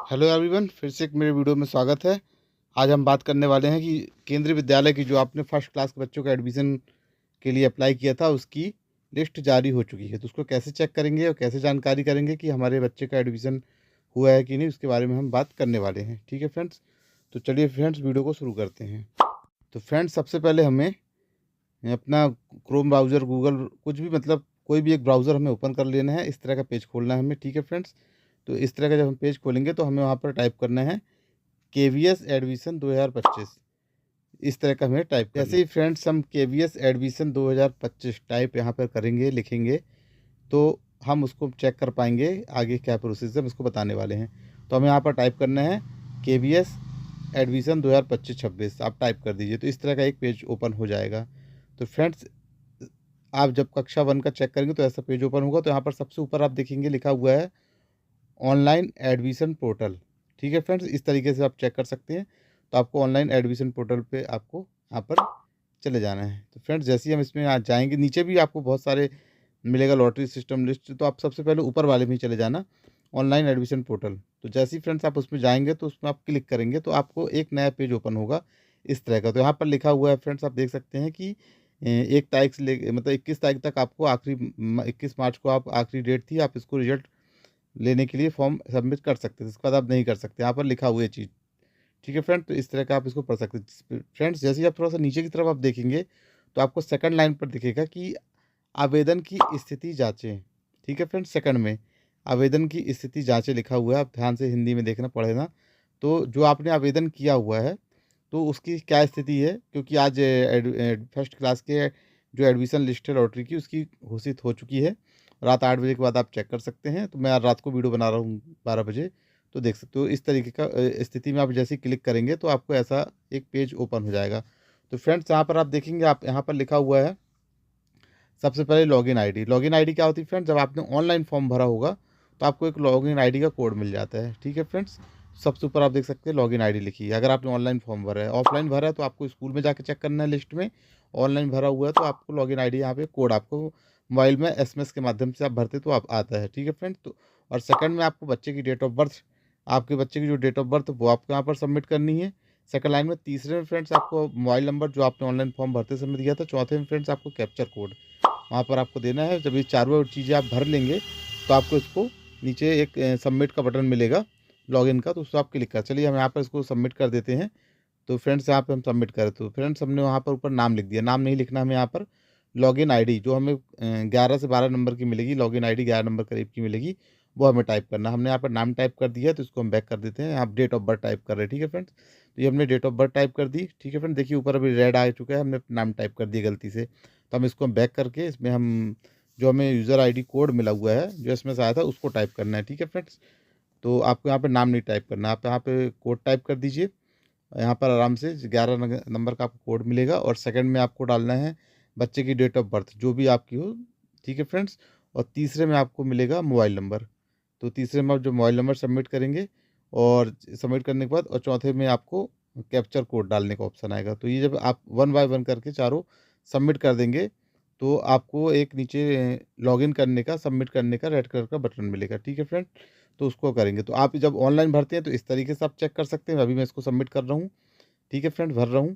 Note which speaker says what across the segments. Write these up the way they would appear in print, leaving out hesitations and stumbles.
Speaker 1: Hello everyone, फिर से एक मेरे वीडियो में स्वागत है। आज हम बात करने वाले हैं कि केंद्रीय विद्यालय की जो आपने फर्स्ट क्लास के बच्चों का एडमिशन के लिए अप्लाई किया था उसकी लिस्ट जारी हो चुकी है। तो उसको कैसे चेक करेंगे और कैसे जानकारी करेंगे कि हमारे बच्चे का एडमिशन हुआ है कि नहीं, उसके बारे में हम बात करने वाले हैं। ठीक है फ्रेंड्स, तो चलिए फ्रेंड्स वीडियो को शुरू करते हैं। तो फ्रेंड्स सबसे पहले हमें अपना क्रोम ब्राउज़र, गूगल, कुछ भी मतलब कोई भी एक ब्राउज़र हमें ओपन कर लेना है। इस तरह का पेज खोलना है हमें। ठीक है फ्रेंड्स, तो इस तरह का जब हम पेज खोलेंगे तो हमें वहाँ पर टाइप करना है केवीएस एडमिशन 2025। इस तरह का हमें टाइप करना है। जैसे ही फ्रेंड्स हम केवीएस एडमिशन 2025 टाइप यहाँ पर करेंगे, लिखेंगे, तो हम उसको चेक कर पाएंगे आगे क्या प्रोसेस है, हम उसको बताने वाले हैं। तो हमें यहाँ पर टाइप करना है केवीएस एडमिशन 2025-26। आप टाइप कर दीजिए तो इस तरह का एक पेज ओपन हो जाएगा। तो फ्रेंड्स आप जब कक्षा 1 का चेक करेंगे तो ऐसा पेज ओपन होगा। तो यहाँ पर सबसे ऊपर आप देखेंगे लिखा हुआ है ऑनलाइन एडमिशन पोर्टल। ठीक है फ्रेंड्स, इस तरीके से आप चेक कर सकते हैं। तो आपको ऑनलाइन एडमिशन पोर्टल पे आपको यहाँ पर चले जाना है। तो फ्रेंड्स जैसे ही हम इसमें आज जाएंगे, नीचे भी आपको बहुत सारे मिलेगा लॉटरी सिस्टम लिस्ट। तो आप सबसे पहले ऊपर वाले में ही चले जाना, ऑनलाइन एडमिशन पोर्टल। तो जैसे ही फ्रेंड्स आप उसमें जाएंगे तो उसमें आप क्लिक करेंगे तो आपको एक नया पेज ओपन होगा इस तरह का। तो यहाँ पर लिखा हुआ है फ्रेंड्स, आप देख सकते हैं कि 1 तारीख से ले मतलब 21 तारीख तक आपको 21 मार्च को आप आखिरी डेट थी, आप इसको रिजल्ट लेने के लिए फॉर्म सबमिट कर सकते थे। इसके बाद आप नहीं कर सकते, यहाँ पर लिखा हुआ है चीज़। ठीक है फ्रेंड, तो इस तरह का आप इसको पढ़ सकते हैं। फ्रेंड्स जैसे ही आप थोड़ा सा नीचे की तरफ आप देखेंगे तो आपको सेकंड लाइन पर दिखेगा कि आवेदन की स्थिति जांचें। ठीक है फ्रेंड्स, सेकंड में आवेदन की स्थिति जांचें लिखा हुआ है। आप ध्यान से हिंदी में देखना पड़ेगा। तो जो आपने आवेदन किया हुआ है तो उसकी क्या स्थिति है, क्योंकि आज फर्स्ट क्लास के जो एडमिशन लिस्ट है लॉटरी की उसकी घोषित हो चुकी है। रात 8 बजे के बाद आप चेक कर सकते हैं। तो मैं आज रात को वीडियो बना रहा हूँ 12 बजे, तो देख सकते हो। इस तरीके का स्थिति में आप जैसे ही क्लिक करेंगे तो आपको ऐसा एक पेज ओपन हो जाएगा। तो फ्रेंड्स यहाँ पर आप देखेंगे, आप यहाँ पर लिखा हुआ है सबसे पहले लॉगिन आईडी। लॉगिन आईडी क्या होती है फ्रेंड्स, जब आपने ऑनलाइन फॉर्म भरा होगा तो आपको एक लॉगिन आईडी का कोड मिल जाता है। ठीक है फ्रेंड्स, सबसे ऊपर आप देख सकते हैं लॉगिन आईडी लिखी है। अगर आपने ऑनलाइन फॉर्म भरा है, ऑफलाइन भरा है तो आपको स्कूल में जाके चेक करना है लिस्ट में। ऑनलाइन भरा हुआ है तो आपको लॉगिन आईडी, यहाँ पे कोड आपको मोबाइल में एसएमएस के माध्यम से आप भरते तो आप आता है। ठीक है फ्रेंड्स, तो और सेकंड में आपको बच्चे की डेट ऑफ बर्थ, आपके बच्चे की जो डेट ऑफ बर्थ वो आपको यहाँ पर सबमिट करनी है सेकंड लाइन में। तीसरे में फ्रेंड्स आपको मोबाइल नंबर जो आपने ऑनलाइन फॉर्म भरते समय दिया था। चौथे में फ्रेंड्स आपको कैप्चर कोड वहाँ पर आपको देना है। जब ये चारों चीज़ें आप भर लेंगे तो आपको इसको नीचे एक सबमिट का बटन मिलेगा लॉगिन का, तो उसको आप क्लिक कर, चलिए हम यहाँ पर इसको सबमिट कर देते हैं। तो फ्रेंड्स यहाँ पे हम सबमिट करें तो फ्रेंड्स हमने वहाँ पर ऊपर नाम लिख दिया। नाम नहीं लिखना हमें यहाँ पर, लॉगिन आईडी जो हमें 11 से 12 नंबर की मिलेगी, लॉगिन आईडी 11 नंबर करीब की मिलेगी, वो हमें टाइप करना। हमने यहाँ पर नाम टाइप कर दिया है तो इसको हम बैक कर देते हैं। यहाँ डेट ऑफ बर्थ टाइप कर रहे हैं। ठीक है फ्रेंड्स, तो ये हमने डेट ऑफ बर्थ टाइप कर दी। ठीक है फ्रेंड, देखिए ऊपर अभी रेड आ चुका है, हमने नाम टाइप कर दिया गलती से। तो हम इसको हम बैक करके इसमें हम जो हमें यूज़र आईडी कोड मिला हुआ है जो इसमें से आया था उसको टाइप करना है। ठीक है फ्रेंड्स, तो आपको यहाँ पे नाम नहीं टाइप करना, आप यहाँ पे कोड टाइप कर दीजिए। यहाँ पर आराम से 11 नंबर का आपको कोड मिलेगा और सेकंड में आपको डालना है बच्चे की डेट ऑफ बर्थ जो भी आपकी हो। ठीक है फ्रेंड्स, और तीसरे में आपको मिलेगा मोबाइल नंबर। तो तीसरे में आप जो मोबाइल नंबर सबमिट करेंगे और सबमिट करने के बाद, और चौथे में आपको कैप्चर कोड डालने का ऑप्शन आएगा। तो ये जब आप वन बाय वन करके चारों सबमिट कर देंगे तो आपको एक नीचे लॉगिन करने का, सबमिट करने का रेड कलर का बटन मिलेगा। ठीक है फ्रेंड, तो उसको करेंगे। तो आप जब ऑनलाइन भरते हैं तो इस तरीके से आप चेक कर सकते हैं। अभी मैं इसको सबमिट कर रहा हूँ। ठीक है फ्रेंड, भर रहा हूँ।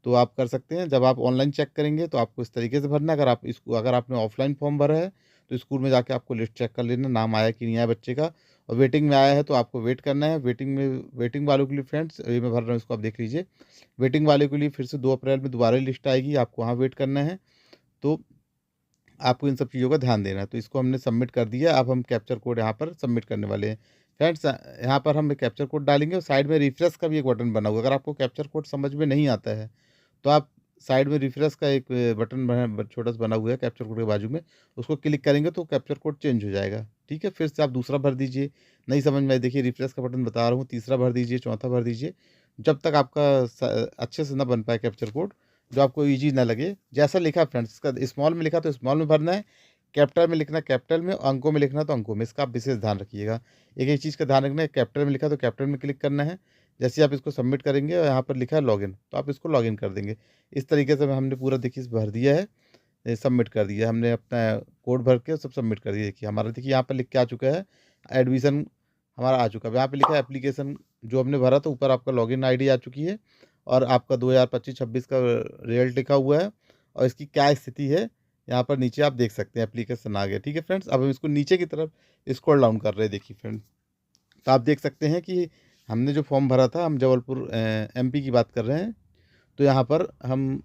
Speaker 1: तो आप कर सकते हैं। जब आप ऑनलाइन चेक करेंगे तो आपको इस तरीके से भरना है। अगर आपने ऑफलाइन फॉर्म भरा है तो स्कूल में जाके आपको लिस्ट चेक कर लेना, नाम आया कि नहीं आया बच्चे का। और वेटिंग में आया है तो आपको वेट करना है। वेटिंग वालों के लिए फ्रेंड्स, ये मैं भर रहा हूँ, इसको आप देख लीजिए। वेटिंग वाले के लिए फिर से 2 अप्रैल में दोबारा लिस्ट आएगी, आपको वहाँ वेट करना है। तो आपको इन सब चीज़ों का ध्यान देना है। तो इसको हमने सबमिट कर दिया। अब हम कैप्चर कोड यहाँ पर सबमिट करने वाले हैं। फ्रेंड्स यहाँ पर हम कैप्चर कोड डालेंगे और साइड में रिफ्रेश का भी एक बटन बना हुआ है। अगर आपको कैप्चर कोड समझ में नहीं आता है तो आप साइड में रिफ्रेश का एक बटन छोटा सा बना हुआ है कैप्चर कोड के बाजू में, उसको क्लिक करेंगे तो कैप्चर कोड चेंज हो जाएगा। ठीक है, फिर से आप दूसरा भर दीजिए। नहीं समझ में आए, देखिए रिफ्रेश का बटन बता रहा हूँ, तीसरा भर दीजिए, चौथा भर दीजिए, जब तक आपका अच्छे से ना बन पाए कैप्चर कोड, जो आपको ईजी ना लगे। जैसा लिखा है फ्रेंड्स, इसका स्मॉल में लिखा तो स्मॉल में भरना है, कैपिटल में लिखना कैपिटल में, और अंकों में लिखना तो अंकों में। इसका आप विशेष ध्यान रखिएगा। एक एक चीज़ का ध्यान रखना है, कैपिटल में लिखा तो कैपिटल में क्लिक करना है। जैसे आप इसको सबमिट करेंगे और यहाँ पर लिखा है लॉगिन तो आप इसको लॉगिन कर देंगे। इस तरीके से हमने पूरा देखिए भर दिया है, सबमिट कर दिया हमने, अपना कोड भर के सब सबमिट कर दिया। देखिए हमारा, देखिए यहाँ पर लिख के आ चुका है एडमिशन हमारा आ चुका है। यहाँ पे लिखा है एप्लीकेशन जो हमने भरा था, ऊपर आपका लॉगिन आईडी आ चुकी है और आपका 2025-26 का रिजल्ट लिखा हुआ है और इसकी क्या स्थिति है यहाँ पर नीचे आप देख सकते हैं, एप्लीकेशन आ गया। ठीक है फ्रेंड्स, अब हम इसको नीचे की तरफ स्क्रॉल डाउन कर रहे हैं। देखिए फ्रेंड्स, तो आप देख सकते हैं कि हमने जो फॉर्म भरा था, हम जबलपुर एमपी की बात कर रहे हैं, तो यहाँ पर हम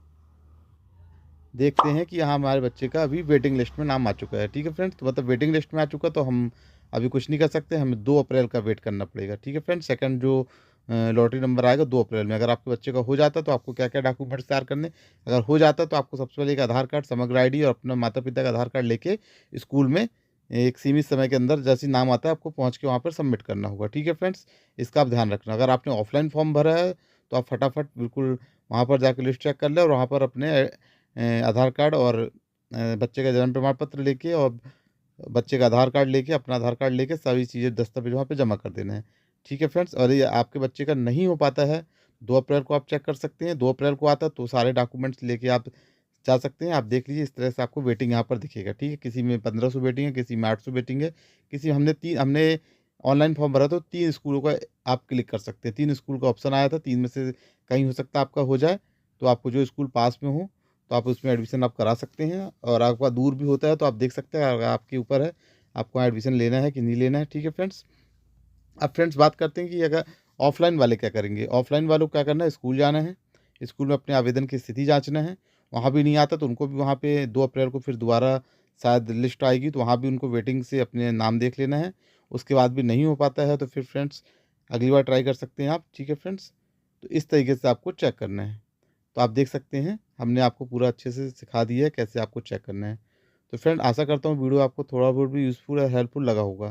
Speaker 1: देखते हैं कि यहाँ हमारे बच्चे का अभी वेटिंग लिस्ट में नाम आ चुका है। ठीक है फ्रेंड्स, तो मतलब वेटिंग लिस्ट में आ चुका, तो हम अभी कुछ नहीं कर सकते, हमें 2 अप्रैल का वेट करना पड़ेगा। ठीक है फ्रेंड्स, सेकंड जो लॉटरी नंबर आएगा 2 अप्रैल में। अगर आपके बच्चे का हो जाता तो आपको क्या क्या डॉक्यूमेंट्स तैयार करने, अगर हो जाता तो आपको सबसे पहले एक आधार कार्ड, समग्र आईडी और अपने माता पिता का आधार कार्ड लेके स्कूल में एक सीमित समय के अंदर जैसे ही नाम आता है आपको पहुँच के वहाँ पर सबमिट करना होगा। ठीक है फ्रेंड्स, इसका आप ध्यान रखना। अगर आपने ऑफलाइन फॉर्म भरा है तो आप फटाफट बिल्कुल वहाँ पर जाकर लिस्ट चेक कर लें और वहाँ पर अपने आधार कार्ड और बच्चे का जन्म प्रमाण पत्र लेके और बच्चे का आधार कार्ड लेके, अपना आधार कार्ड लेके सभी चीज़ें दस्तावेज वहाँ पे जमा कर देना है। ठीक है फ्रेंड्स, और ये आपके बच्चे का नहीं हो पाता है 2 अप्रैल को आप चेक कर सकते हैं। 2 अप्रैल को आता है तो सारे डॉक्यूमेंट्स लेके आप जा सकते हैं। आप देख लीजिए, इस तरह से आपको वेटिंग यहाँ पर दिखेगा। ठीक है, किसी में 1500 वेटिंग है, किसी में 800 वेटिंग है, किसी हमने ऑनलाइन फॉर्म भरा तो 3 स्कूलों का आप क्लिक कर सकते हैं। 3 स्कूल का ऑप्शन आया था, 3 में से कहीं हो सकता है आपका हो जाए, तो आपको जो स्कूल पास में हो तो आप उसमें एडमिशन आप करा सकते हैं। और आपका दूर भी होता है तो आप देख सकते हैं, अगर आपके ऊपर है आपको वहाँ एडमिशन लेना है कि नहीं लेना है। ठीक है फ्रेंड्स, अब फ्रेंड्स बात करते हैं कि अगर ऑफलाइन वाले क्या करेंगे। ऑफलाइन वालों को क्या करना है, स्कूल जाना है, स्कूल में अपने आवेदन की स्थिति जांचना है। वहाँ भी नहीं आता तो उनको भी वहाँ पे 2 अप्रैल को फिर दोबारा शायद लिस्ट आएगी, तो वहाँ भी उनको वेटिंग से अपने नाम देख लेना है। उसके बाद भी नहीं हो पाता है तो फिर फ्रेंड्स अगली बार ट्राई कर सकते हैं आप। ठीक है फ्रेंड्स, तो इस तरीके से आपको चेक करना है। तो आप देख सकते हैं हमने आपको पूरा अच्छे से सिखा दिया है कैसे आपको चेक करना है। तो फ्रेंड आशा करता हूँ वीडियो आपको थोड़ा बहुत भी यूज़फुल और हेल्पफुल लगा होगा।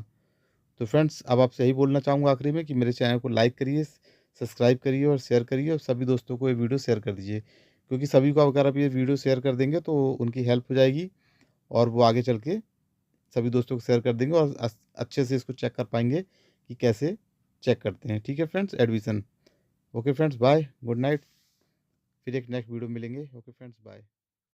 Speaker 1: तो फ्रेंड्स अब आपसे यही बोलना चाहूँगा आखिरी में कि मेरे चैनल को लाइक करिए, सब्सक्राइब करिए और शेयर करिए और सभी दोस्तों को ये वीडियो शेयर कर दीजिए, क्योंकि सभी को अगर आप ये वीडियो शेयर कर देंगे तो उनकी हेल्प हो जाएगी और वो आगे चल के सभी दोस्तों को शेयर कर देंगे और अच्छे से इसको चेक कर पाएंगे कि कैसे चेक करते हैं। ठीक है friends, admission. Okay friends, bye, good night. फिर एक नेक्स्ट वीडियो मिलेंगे। Okay friends, bye.